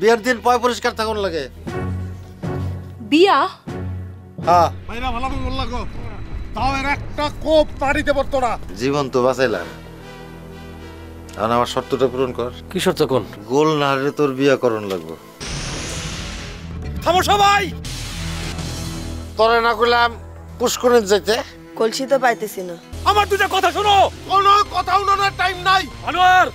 বিয়ের দিন পয় পরিষ্কার থাকুন লাগে। বিয়া? হ্যাঁ ভাইরা ভালো করে বল লাগো, তাও এর একটা কোপ পাড়িতে পড়তো না। জীবন তো বাঁচাইলাম, এখন আমার শর্তটা পূরণ কর। কি শর্ত কোন? গোল না হারলে তোর বিয়া করণ লাগবো। থামো সবাই। তোরে না করলাম পুষ্করিণী যাইতে। কলসি তো পাইতেছি না। আমার দুটা কথা শোনো। কোনো কথা উনার টাইম নাই। আনোয়ার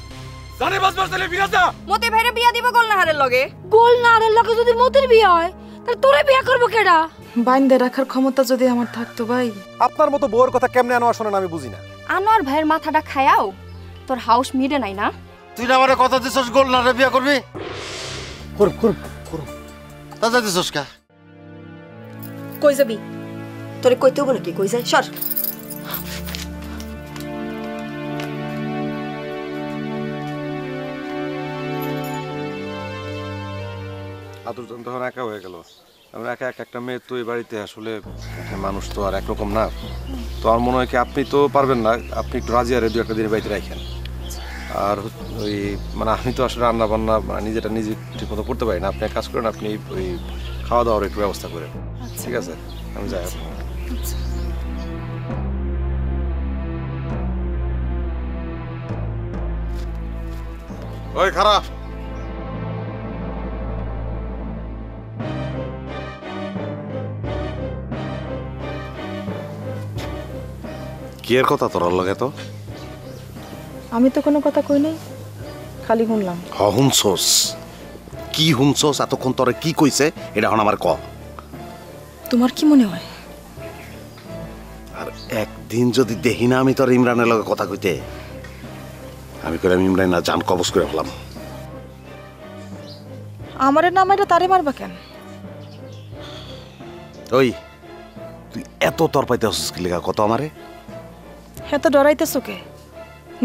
জানে বাসবার চলে বিরাজা। মতি ভাইরে বিয়া দিব গোলনাহারের লগে। গোলনাহারের লগে যদি মতির বিয়া হয় তাহলে তোরে বিয়া করবো কেডা? বাইন্দে রাখার ক্ষমতা যদি আমার থাকতো ভাই। আপনার মতো বউয়ের কথা কেমনে আনোয়ার শোনেন আমি বুঝি না। আনোয়ার ভাইয়ের মাথাটা খায়াও তোর হাউস মিটে নাই না? তুই না আমারে কথা দিছস গোল না হারলে বিয়া করবি? করুম করুম করুম। তা যাইতেছস কা? কই যাবি? তোরে কইতে হবো নাকি? কই যাই সর। আদরজন তখন একা হয়ে গেল। আমরা একা একটা মেয়ে তো এই বাড়িতে আসলে মানুষ তো আর একরকম না। তো আমার মনে হয় কি আপনি তো পারবেন না, আপনি একটু রাজি আরে 2-1 দিনের বাড়িতে রাখেন। আর ওই মানে আমি তো আসলে রান্না বান্না নিজেটা নিজে ঠিক মতো করতে পারি না। আপনি এক কাজ করেন, আপনি ওই খাওয়া দাওয়ার একটু ব্যবস্থা করেন। ঠিক আছে, আমি যাই। ওই খারাপ কি এর কথা তোর লাগে তো? আমি তো কোনো কথা কই নাই, খালি শুনলাম। হুনছস কি হুনছস? এতক্ষণ তোরে কি কইছে এটা এখন আমার ক। তোমার কি মনে হয়? আর একদিন যদি দেখি না আমি তোর ইমরানের লগে কথা কইতে, আমি কইলাম ইমরান না জান কবজ করে ফেলাম। আমারে নাম এটা তারে মারবা কেন? ওই তুই এত তর পাইতে হচ্ছিস কি লেখা কত আমারে? হ্যাঁ তো ডরাইতেছো কে?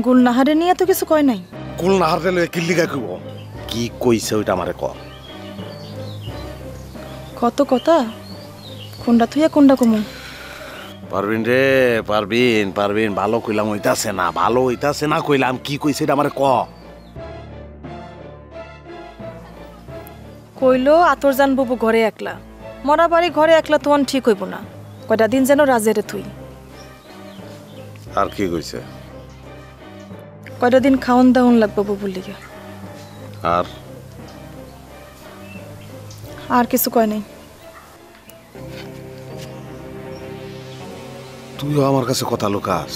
গুলনাহারে নিয়ে তো কিছু কয় নাই। কুল না হারতে লয়ে কি লিখা কইব? কি কইছে ওইটা আমারে ক। কত কথা কোনটা থুইয়া কোনটা কমু? পারবিন রে পারবিন পারবিন, ভালো কইলাম হইতাছে না, ভালো হইতাছে না কইলাম। কি কইছে এটা আমারে ক। কইলো আতর জান বাবু ঘরে একলা, মরা বাড়ি ঘরে একলা তোমার ঠিক হইব না। কয়টা দিন যেন রাজেরে থুই। আর কি কইছে? কয়টা দিন খাওন দাওন লাগবো বাবুর লিগে। আর আর কিছু কয় নাই। তুইও আমার কাছে কথা লুকাস?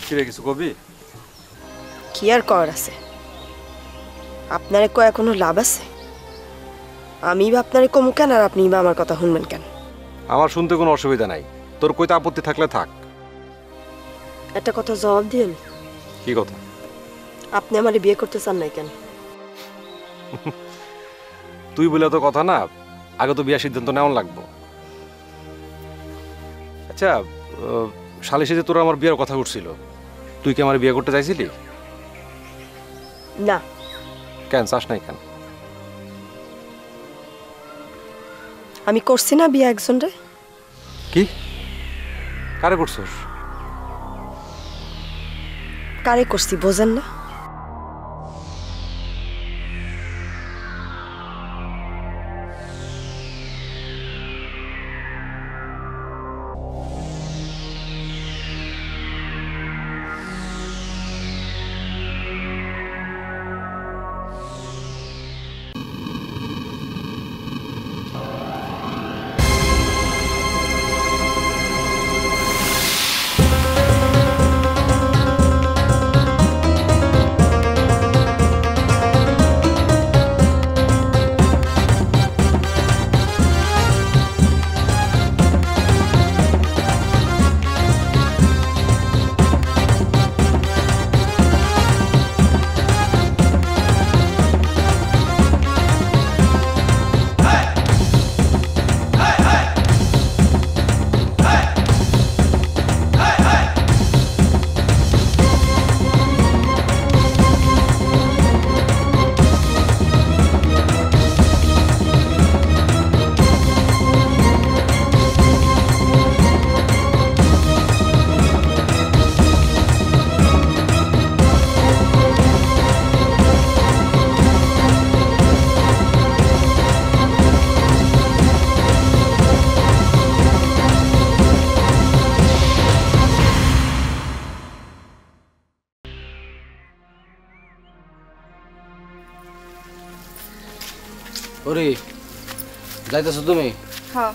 কিরে কিছু কবি? কি আর করার আছে? আপনারে কয় কোনো লাভ আছে? আমি বা আপনারে কমু কেন, আর আপনি বা আমার কথা শুনবেন কেন? আমার শুনতে কোনো অসুবিধা নাই, তোর কইতে আপত্তি থাকলে থাক। একটা কথা জবাব দিন। কি কথা? আপনি আমারে বিয়ে করতে চান নাই কেন? তুই বলে তো কথা না, আগে তো বিয়ার সিদ্ধান্ত নেওয়া লাগবো। আচ্ছা সালিশে যে তোরা আমার বিয়ের কথা উঠছিল, তুই কি আমার বিয়ে করতে চাইছিলি? না। কেন চাস নাই কেন? আমি করছি না বিয়ে একজন রে। কি কারে করছস? কারে করছি বোঝেন না? ওরে যাইতেছো তুমি? হ্যাঁ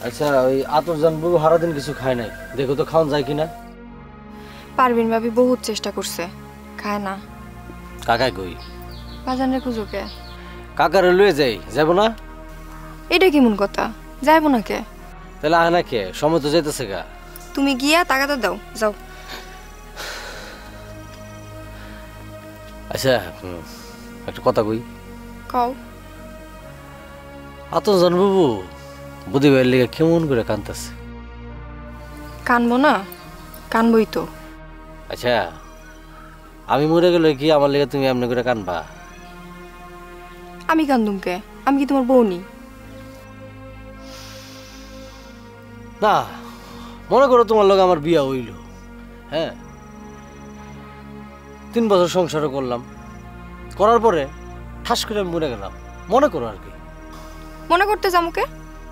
আচ্ছা ওই আতরজান বাবু সারাদিন কিছু খায় নাই, দেখো তো খাওয়ান যায় কিনা। পারবিন ভাবি বহুত চেষ্টা করছে, খায় না। কাকাই কই? বাজান রে খুঁজোকে। কাকারে লয়ে যাই, যাবো না? এটা কেমন কথা, যাইব না কে? তাহলে আয় না কে, সময় তো যাইতেছে গা। তুমি গিয়া টাকাটা দাও, যাও। আচ্ছা একটা কথা কই। কও। আতরজান বাবু বুদ্ধি ভাইয়ের লেগে কেমন করে কাঁদতেছে? কানবো না? কানবই তো। আচ্ছা আমি মরে গেলে কি আমার লেগে তুমি এমনি করে কানবা? আমি কান্দুম কে? আমি কি তোমার বউ নি? না মনে করো তোমার লগে আমার বিয়া হইল, হ্যাঁ 3 বছর সংসার করলাম, করার পরে ঠাস করে আমি মরে গেলাম, মনে করো আর কি। মনে করতে যামুকে?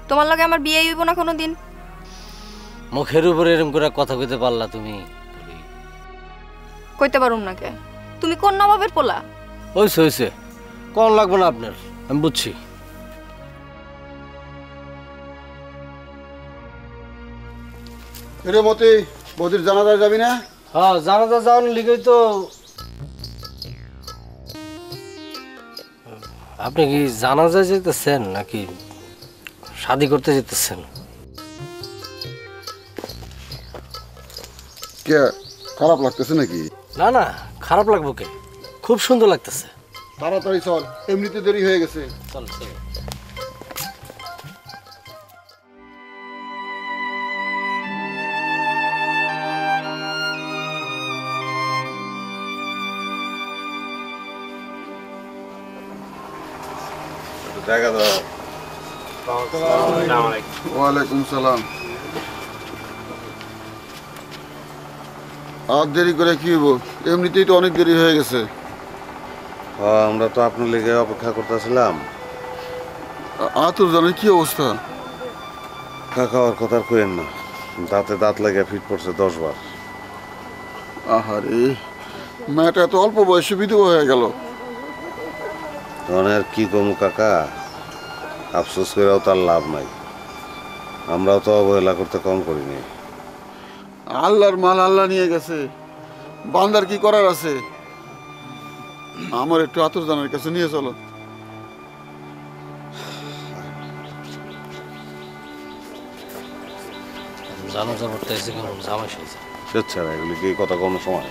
তোমার লগে আমার বিয়ে হইব না কোনোদিন। মুখের উপরে এরকম করে কথা কইতে পারলা তুমি? কইতে পারুম না কে? তুমি কোন নবাবের পোলা? হইছে হইছে, কোন লাগবে না আপনার, আমি বুঝছি। রে মতি, বৌদির জানাজা যাবি না? হ্যাঁ জানাজা যাওয়ার লিগেই তো। আপনি কি জানাজা যেতেছেন নাকি শাদি করতে যেতেছেন? কে খারাপ লাগতেছে নাকি? না না খারাপ লাগবো কে, খুব সুন্দর লাগতেছে। তাড়াতাড়ি চল, এমনিতে দেরি হয়ে গেছে। চল চল। জায়গা দাও। ওয়ালাইকুম সালাম। আর দেরি করে কি হবো, এমনিতেই তো অনেক দেরি হয়ে গেছে। আমরা তো আপনার লেগে অপেক্ষা করতেছিলাম। তোর জানার কি অবস্থা? খাওয়ার কথা আর কইেন না, দাঁতে দাঁত লেগে ফিট পড়ছে 10 বার। আহারে, মেয়েটা এত অল্প বয়সে বিধবা হয়ে গেল। তখন আর কি কমু কাকা, আফসোস করেও তার লাভ নাই। আমরাও তো অবহেলা করতে কম করিনি। আল্লাহর মাল আল্লাহ নিয়ে গেছে, বান্দার কি করার আছে? আমার একটু আতর জানার কাছে নিয়ে চলো। জানাজা পড়তে এসে কেন জামাই সাইছে? আচ্ছা এগুলি কি কথা কোনো সময়?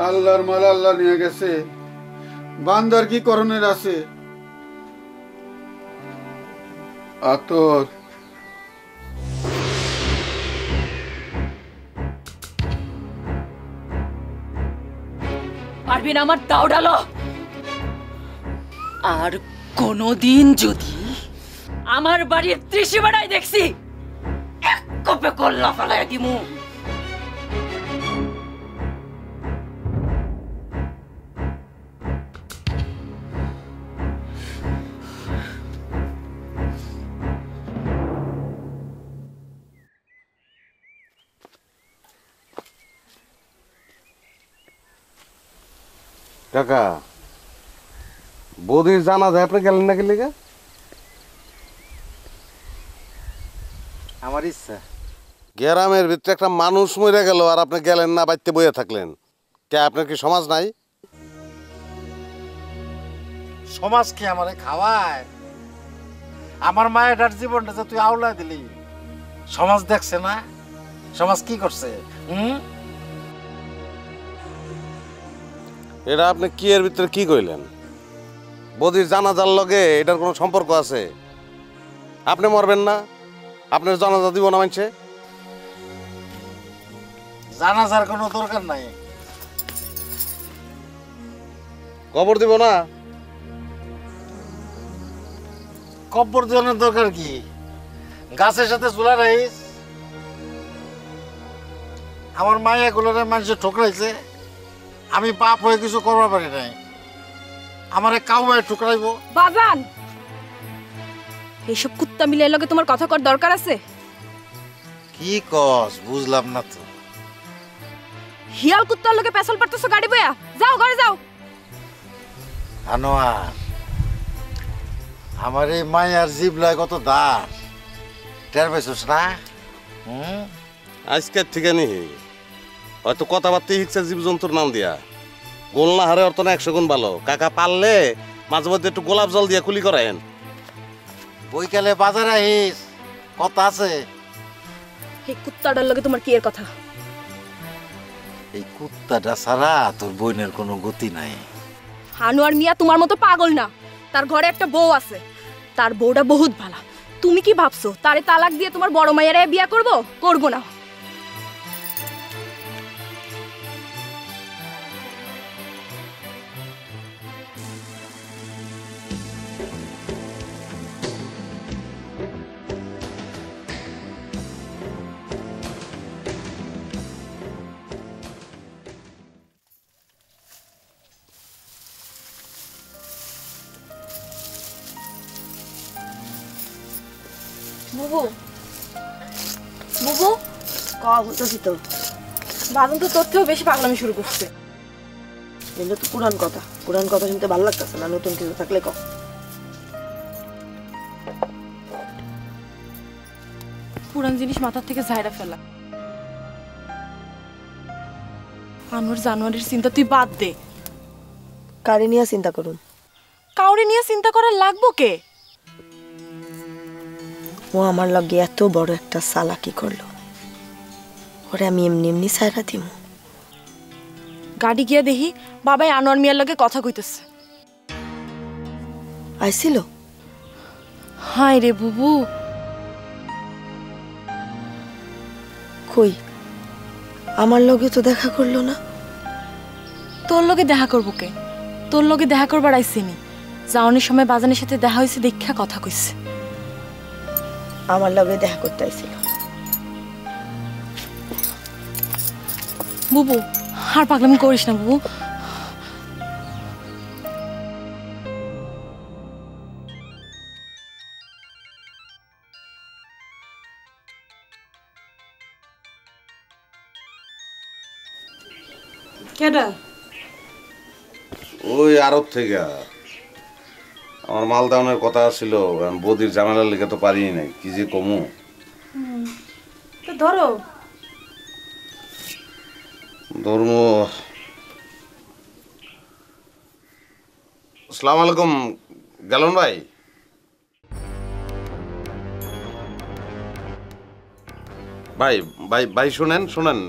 আল্লাহর মাল আল্লাহ নিয়ে গেছে, বান্দার কি করণের আছে? আতর পারবিন আমার দাও ডালো। আর কোনদিন যদি আমার বাড়ির ত্রিসীমানায় দেখছি, এক কপে কল্লা ফেলায় দিমু। কাকা বৌদির জানা যায়, আপনি গেলেন না গেলে? আমার ইচ্ছা। গ্রামের ভিতরে একটা মানুষ মরে গেল আর আপনি গেলেন না, বাড়িতে বইয়া থাকলেন কে? আপনার কি সমাজ নাই? সমাজ কি আমারে খাওয়ায়? আমার মায়ের জীবনটা যে তুই আওলা দিলি, সমাজ দেখছে না? সমাজ কি করছে? এটা আপনি কি এর ভিতরে কি কইলেন? বৌদির জানাজার লগে এটার কোনো সম্পর্ক আছে? আপনি মরবেন না, আপনার জানাজা দিব না মানছে? জানাজার কোনো দরকার নাই। কবর দিব না? কবর দেওয়ার দরকার কি? গাছের সাথে চুলা রাইস। আমার মায়ে এগুলোরে মানুষে ঠোকরাইছে, আমি পাপ হয়ে কিছু করবার পারি নাই। আমারে কাউ ঠুকরাইবো? বাজান এইসব কুত্তা মিলের লগে তোমার কথা কর দরকার আছে? কি কস বুঝলাম না তো। হিয়াল কুত্তার লগে পেছল পারতেছো গাড়ি বয়া, যাও ঘরে যাও। আনোয়ার, আমার এই মায়ার জিবলায় কত দাস, টের পাইছস না? আজকের থেকে নি হয়তো কথাবার্তা শিখছে জীবজন্তুর নাম দিয়া। গোল না হারে অর্থ না 100 গুণ ভালো। কাকা পারলে মাঝে মধ্যে একটু গোলাপ জল দিয়ে কুলি করেন। বইকালে বাজারে আহিস, কথা আছে। এই কুত্তাটার লগে তোমার কি এর কথা? এই কুত্তাটা ছাড়া তোর বোনের কোনো গতি নাই। আনোয়ার মিয়া তোমার মতো পাগল না, তার ঘরে একটা বউ আছে, তার বউটা বহুত ভালো। তুমি কি ভাবছো তারে তালাক দিয়ে তোমার বড় মায়ের বিয়া করব? করব না। বুবু, বুবু, বুঝতেছি তো, বাদন তো তোর থেকেও বেশি পাগলামি শুরু করছে। এগুলো তো পুরান কথা, পুরান কথা শুনতে ভালো লাগতেছে না, নতুন কিছু থাকলে কম। পুরান জিনিস মাথার থেকে ঝাইরা ফেলা। আনোয়ার জানোয়ারের চিন্তা তুই বাদ দে। কারে নিয়ে চিন্তা করুন? কাউরে নিয়ে চিন্তা করার লাগবো কে? ও আমার লগে এত বড় একটা চালাকি করলো, ওরে আমি এমনি এমনি সাইরা দিব? গাড়ি গিয়া দেখি বাবাই আনোয়ার মিয়ার লগে কথা কইতেছে। আইছিল? হায় রে বুবু। কই, আমার লগে তো দেখা করলো না। তোর লগে দেখা করবো কে? তোর লগে দেখা করবার আইসিনি, যাওয়ানোর সময় বাজানের সাথে দেখা হয়েছে, দেখা কথা কইছে। আমার লগে দেখা করতে আইছিল। বুবু আর পাগলামি করিস না বুবু। কেডা? ওই আরব থেকে আমার মাল দাউনের কথা ছিল, বদির ঝামেলার লেগে তো পারি নাই, কি যে কমু। তো ধরো ধর্ম। আসসালামু আলাইকুম গালন ভাই। ভাই ভাই ভাই শুনেন শুনেন,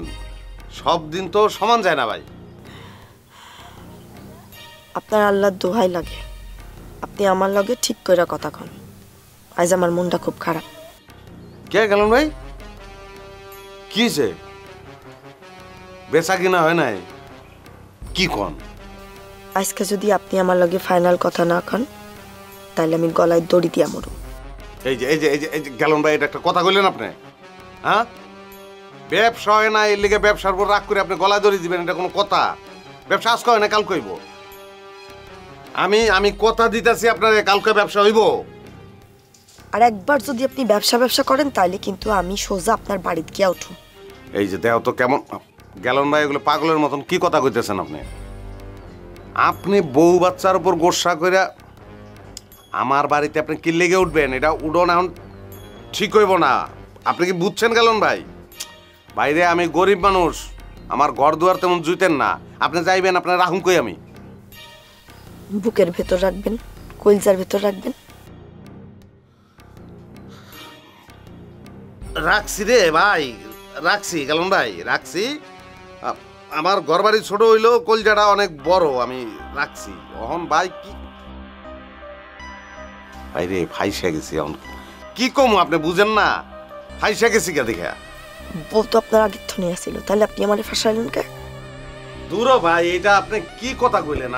সব দিন তো সমান যায় না ভাই। আপনার আল্লাহর দোহাই লাগে, আপনি আমার লগে ঠিক কইরা কথা কন। আজ আমার মনটা খুব খারাপ। কে গালন ভাই, কি হয়েছে? বেচা কিনা হয় নাই কি কন? আজকে যদি আপনি আমার লগে ফাইনাল কথা না কন, তাহলে আমি গলায় দড়ি দিয়া মরু। এই যে এই যে এই যে এই যে গালন ভাই, এটা একটা কথা কইলেন আপনি? হ্যাঁ, ব্যবসা হয় না এর লিগে ব্যবসার উপর রাগ করে আপনি গলায় দড়ি দিবেন, এটা কোনো কথা? ব্যবসা আজকে হয় না কাল কইব। আমি কথা দিতেছি আপনার, কালকে ব্যবসা হইব। আর একবার যদি আপনি ব্যবসা ব্যবসা করেন, তাহলে কিন্তু আমি সোজা আপনার বাড়িতে গিয়া উঠুন। এই যে দেহ তো কেমন গালন ভাই, এগুলো পাগলের মতন কি কথা কইতেছেন আপনি? আপনি বউ বাচ্চার উপর গোসা কইরা আমার বাড়িতে আপনি কি লেগে উঠবেন? এটা উঠোন এখন ঠিক হইব না। আপনি কি বুঝছেন গালন ভাই? বাইরে আমি গরিব মানুষ, আমার ঘর দুয়ার তেমন জুইতেন না। আপনি যাইবেন, আপনার রাহুম কই আমি? বুকের ভেতর রাখবেন, কলজার ভেতর রাখবেন। রাখছি রে ভাই, রাখছি গালন ভাই, রাখছি। আমার ঘর বাড়ি ছোট হইলেও কলজাটা অনেক বড়, আমি রাখছি। অহন ভাই কি ভাই রে, ফাইসা গেছি। এখন কি কম আপনি বুঝেন না? ফাইসা গেছি কে দেখা? বউ তো আপনার আগের থনে আসছিল, তাহলে আপনি আমারে ফাঁসাইলেন কে? দূর ভাই, এটা আপনি কি কথা কইলেন?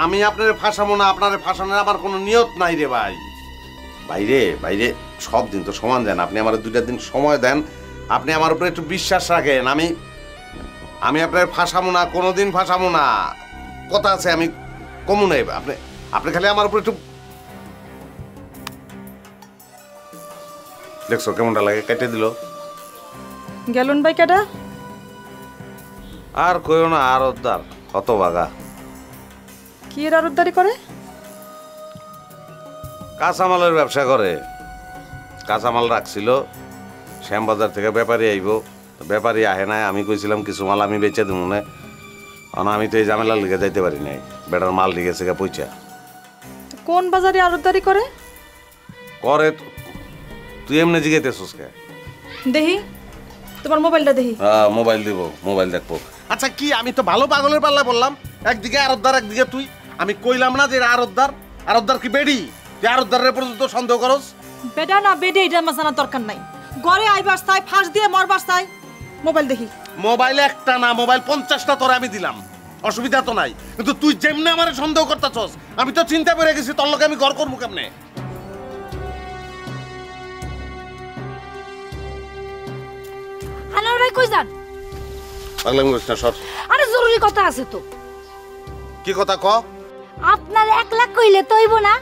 আমি আপনারে ফাঁসাবো না, আপনারে ফাঁসানোর আমার কোনো নিয়ত নাই রে ভাই। বাইরে বাইরে সব দিন তো সমান দেন, আপনি আমার 2টা দিন সময় দেন, আপনি আমার উপরে একটু বিশ্বাস রাখেন। আমি আপনার ফাঁসাবো না, কোনোদিন ফাঁসাবো না, কথা আছে। আমি কমু নাই, আপনি খালি আমার উপরে একটু দেখছো কেমনটা লাগে, কেটে দিল। গেলন ভাই কেডা? আর কইও না, আর উদ্ধার হতভাগা। কি এর আরদারি করে? কাঁচামালের ব্যবসা করে। কাঁচামাল রাখছিল, শ্যামবাজার থেকে ব্যাপারী আইব, ব্যাপারী আহে নাই। আমি কইছিলাম কিছু মাল আমি বেচে দেবো না, কারণ আমি তো এই ঝামেলার লিগে যাইতে পারি নাই। বেটার মাল লিগেছে গা পয়সা। কোন বাজারে আরদারি করে? করে তুই এমনি জিগাইতেছিস কে? দেহি তোমার মোবাইলটা দেহি। মোবাইল দিব, মোবাইল দেখবো। আচ্ছা কি আমি তো ভালো পাগলের পাল্লা বললাম, একদিকে আরদ্দার একদিকে তুই। আমি কইলাম না যে আরদ্দার? আরদ্দার কি বেডি? যে আরদ্দারের পর্যন্ত সন্দেহ করস? বেডা না বেডি এটা আমার জানার দরকার নাই। ঘরে আইবার চাই, ফাঁস দিয়ে মরবার চাই। মোবাইল দেখি। মোবাইল একটা না, মোবাইল 50টা তোরে আমি দিলাম, অসুবিধা তো নাই। কিন্তু তুই যেমনে আমারে সন্দেহ করতেছস, আমি তো চিন্তা করে গেছি তোর লগে আমি ঘর করবো কেমনে। আনোয়ার ভাই কই যান? পাগলামি করিস না, সর। আরে জরুরি কথা আছে তো। কি কথা ক? আপনার 1 লাখ কইলে তো হইব না,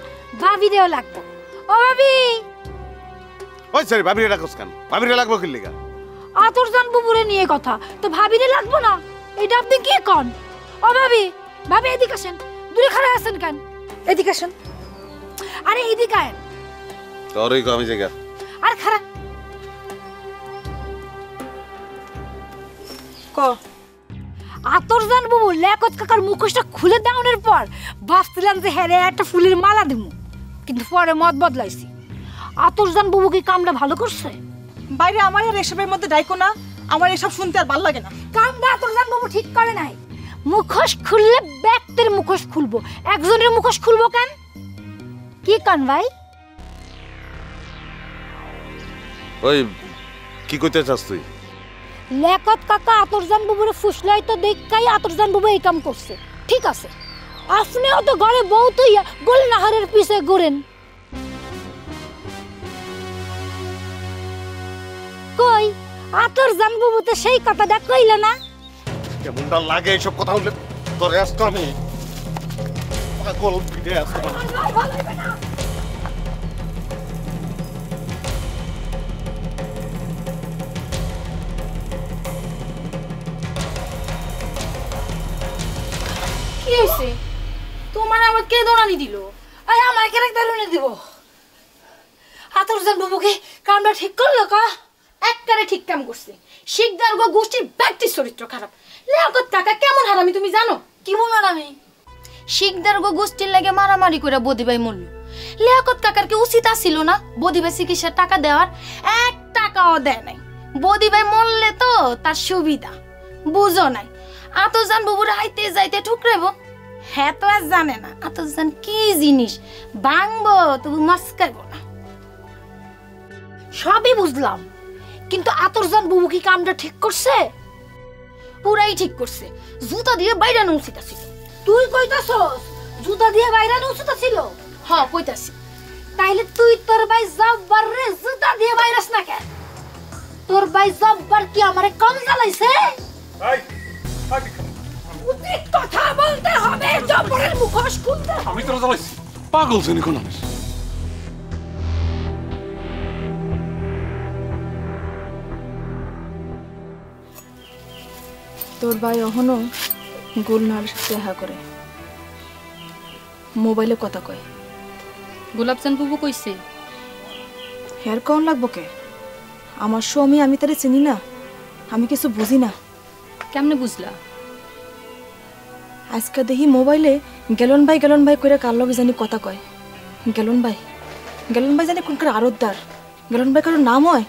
ভাবিরেও লাগতো। ও ভাবি, ওই সরি, ভাবিরে ডাকস কেন? ভাবিরে লাগবো কি লিগা? আতরজান বুবুরে নিয়ে কথা, তো ভাবিরে লাগবো না? এটা আপনি কি কোন? ও ভাবি, ভাবি এদিকে আসেন। দূরে খাড়া আছেন কেন? এদিকে আসেন। আরে এদিকে আয়। তোরই কো আমি জায়গা। আরে খাড়া। ক আতরজান বুবু লেকত কাকার মুখোশটা খুলে দেওয়ানোর পর ভাবছিলাম যে হ্যাঁ একটা ফুলের মালা দিমু, কিন্তু পরে মত বদলাইছি। আতরজান বুবু কি কামটা ভালো করছে? বাইরে আমার আর এসবের মধ্যে ডাইকো না, আমার এসব শুনতে আর ভালো লাগে না। কামটা আতরজান বুবু ঠিক করে নাই। মুখোশ খুললে ব্যক্তির মুখোশ খুলবো, একজনের মুখোশ খুলবো কেন? কি কান ভাই? ওই কি কইতে চাস তুই? লেকত কাকা আতরজান বুবুরে ফুসলাই তো দেখাই আতরজান বুবু এই কাম করছে। ঠিক আছে, আপনিও তো ঘরে বউ তুইয়া গোলনাহারের পিছে ঘুরেন। কই আতরজান বুবু তো সেই কথাটা কইলে না? কেমনটা লাগে এইসব কথা বললে? তোরে আজকে আমি পাগল ফিরে আসবো। কি হইছে? তোমার আবার কে দৌড়ানি দিল? আরে আমার কেন দারুণে দিব? আতরজান বুবুকে কামটা ঠিক করলো কা? একবারে ঠিক কাম করছে। শিকদার গো গোষ্ঠীর ব্যক্তির চরিত্র খারাপ। লেকত কাকা কেমন হারামি তুমি জানো? কি মন আমি? শিকদার গো গোষ্ঠীর লাগে মারামারি করে বদিবাই মরল। লেকত কাকার কি উচিত আছিল না বদিবাই চিকিৎসার টাকা দেওয়ার? 1 টাকাও দেয় নাই। বদিবাই মরলে তো তার সুবিধা বুঝো নাই। আতরজান বুবুর আইতে যাইতে ঠুকরেব। হ্যাঁ তো আর জানে না আতরজান কি জিনিস, ভাঙবো তবু মাস্কাইব না। সবই বুঝলাম, কিন্তু আতরজান বুবু কি কামটা ঠিক করছে? পুরাই ঠিক করছে। জুতা দিয়ে বাইরানো উচিত আছিল। তুই কইতাছস জুতা দিয়ে বাইরানো উচিত ছিল? হ্যাঁ কইতাছি। তাইলে তুই তোর ভাই জব্বার রে জুতা দিয়ে বাইরাস না কেন? তোর ভাই জব্বার কি আমারে কম জ্বালাইছে? উচিত কথা বলতে হবে, জব্বরের মুখোশ খুলতে হবে। আমি তোরা জ্বালাইছি? পাগল শুনি কোন আমি। তোর ভাই এখনো গুলনার সাথে দেখা করে, মোবাইলে কথা কয়। গোলাপজান বুবু কইছে? হেয়ার কন লাগবো কে? আমার স্বামী, আমি তারে চিনি না, আমি কিছু বুঝি না। কেমনে বুঝলা? আজকে দেখি মোবাইলে গেলন ভাই করে কার লগে জানি কথা কয়। গেলন ভাই জানি কোনকার আরতদার। গেলন ভাই কারোর নাম হয়?